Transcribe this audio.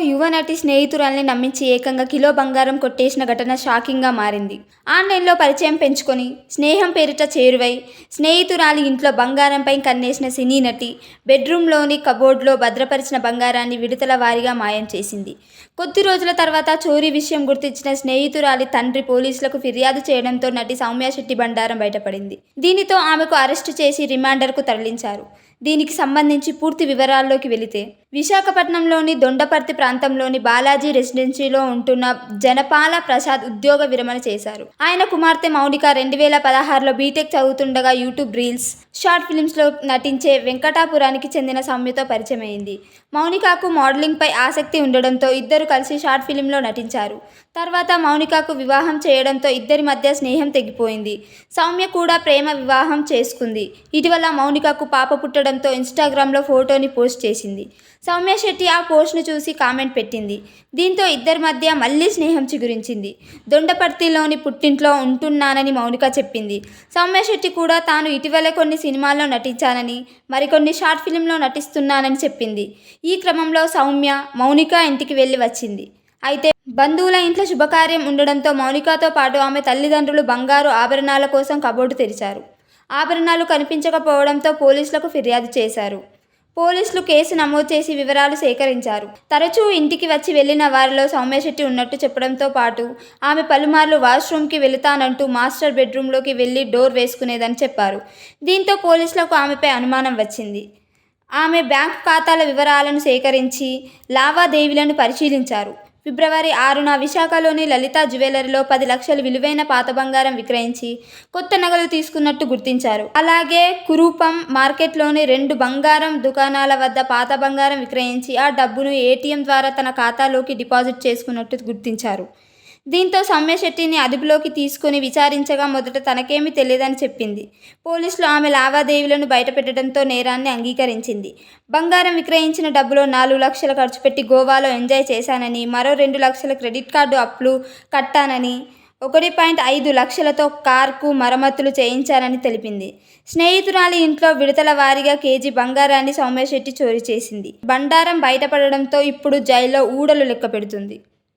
యువ నటి స్నేహితురాల్ని నమ్మించి ఏకంగా కిలో బంగారం కొట్టేసిన ఘటన షాకింగ్గా మారింది. ఆన్లైన్లో పరిచయం పెంచుకొని, స్నేహం పేరిట చేరువై, స్నేహితురాలి ఇంట్లో బంగారంపై కన్నేసిన సినీ నటి బెడ్రూమ్లోని కబోర్డ్లో భద్రపరిచిన బంగారాన్ని విడతల వారీగా మాయం చేసింది. కొద్ది రోజుల తర్వాత చోరీ విషయం గుర్తించిన స్నేహితురాలి తండ్రి పోలీసులకు ఫిర్యాదు చేయడంతో నటి సౌమ్య శెట్టి బండారం బయటపడింది. దీనితో ఆమెకు అరెస్టు చేసి రిమాండర్కు తరలించారు. దీనికి సంబంధించి పూర్తి వివరాల్లోకి వెళితే, విశాఖపట్నంలోని దొండపర్తి ప్రాంతంలోని బాలాజీ రెసిడెన్సీలో ఉంటున్న జనపాల ప్రసాద్ ఉద్యోగ విరమణ చేశారు. ఆయన కుమార్తె మౌనిక 2016లో బీటెక్ చదువుతుండగా యూట్యూబ్ రీల్స్, షార్ట్ ఫిల్మ్స్లో నటించే వెంకటాపురానికి చెందిన సౌమ్యతో పరిచయమైంది. మౌనికకు మోడలింగ్పై ఆసక్తి ఉండడంతో ఇద్దరు కలిసి షార్ట్ ఫిల్మ్లో నటించారు. తర్వాత మౌనికకు వివాహం చేయడంతో ఇద్దరి మధ్య స్నేహం తెగిపోయింది. సౌమ్య కూడా ప్రేమ వివాహం చేసుకుంది. ఇటీవల మౌనికకు పాప పుట్టడంతో ఇన్స్టాగ్రామ్లో ఫోటోని పోస్ట్ చేసింది. సౌమ్య శెట్టి ఆ పోస్ట్ను చూసి కామెంట్ పెట్టింది. దీంతో ఇద్దరి మధ్య మళ్లీ స్నేహం చిగురించింది. దొండపర్తిలోని పుట్టింట్లో ఉంటున్నానని మౌనిక చెప్పింది. సౌమ్య శెట్టి కూడా తాను ఇటీవలే కొన్ని సినిమాల్లో నటించానని, మరికొన్ని షార్ట్ ఫిల్మ్లో నటిస్తున్నానని చెప్పింది. ఈ క్రమంలో సౌమ్య మౌనిక ఇంటికి వెళ్లి వచ్చింది. అయితే బంధువుల ఇంట్లో శుభకార్యం ఉండడంతో మౌనికతో పాటు ఆమె తల్లిదండ్రులు బంగారు ఆభరణాల కోసం కబోర్డు తెరిచారు. ఆభరణాలు కనిపించకపోవడంతో పోలీసులకు ఫిర్యాదు చేశారు. పోలీసులు కేసు నమోదు చేసి వివరాలు సేకరించారు. తరచూ ఇంటికి వచ్చి వెళ్లిన వారిలో సౌమ్య శెట్టి ఉన్నట్టు చెప్పడంతో పాటు ఆమె పలుమార్లు వాష్రూమ్కి వెళుతానంటూ మాస్టర్ బెడ్రూమ్లోకి వెళ్లి డోర్ వేసుకునేదని చెప్పారు. దీంతో పోలీసులకు ఆమెపై అనుమానం వచ్చింది. ఆమె బ్యాంకు ఖాతాల వివరాలను సేకరించి లావాదేవీలను పరిశీలించారు. ఫిబ్రవరి 6న విశాఖలోని లలిత జ్యువెలరీలో 10 లక్షల విలువైన పాత బంగారం విక్రయించి కొత్త నగలు తీసుకున్నట్టు గుర్తించారు. అలాగే కురూపం మార్కెట్లోని 2 బంగారం దుకాణాల వద్ద పాత బంగారం విక్రయించి ఆ డబ్బును ఏటీఎం ద్వారా తన ఖాతాలోకి డిపాజిట్ చేసుకున్నట్టు గుర్తించారు. దీంతో సౌమ్య శెట్టిని అదుపులోకి తీసుకుని విచారించగా మొదట తనకేమీ తెలియదని చెప్పింది. పోలీసులు ఆమె లావాదేవీలను బయటపెట్టడంతో నేరాన్ని అంగీకరించింది. బంగారం విక్రయించిన డబ్బులో 4 లక్షలు ఖర్చు పెట్టి గోవాలో ఎంజాయ్ చేశానని, మరో 2 లక్షల క్రెడిట్ కార్డు అప్పులు కట్టానని, 1.5 లక్షలతో కార్కు మరమ్మతులు చేయించానని తెలిపింది. స్నేహితురాలి ఇంట్లో విడతల వారీగా కేజీ బంగారాన్ని సౌమ్య శెట్టి చోరీ చేసింది. బండారం బయటపడడంతో ఇప్పుడు జైల్లో ఊడలు లెక్క పెడుతుంది.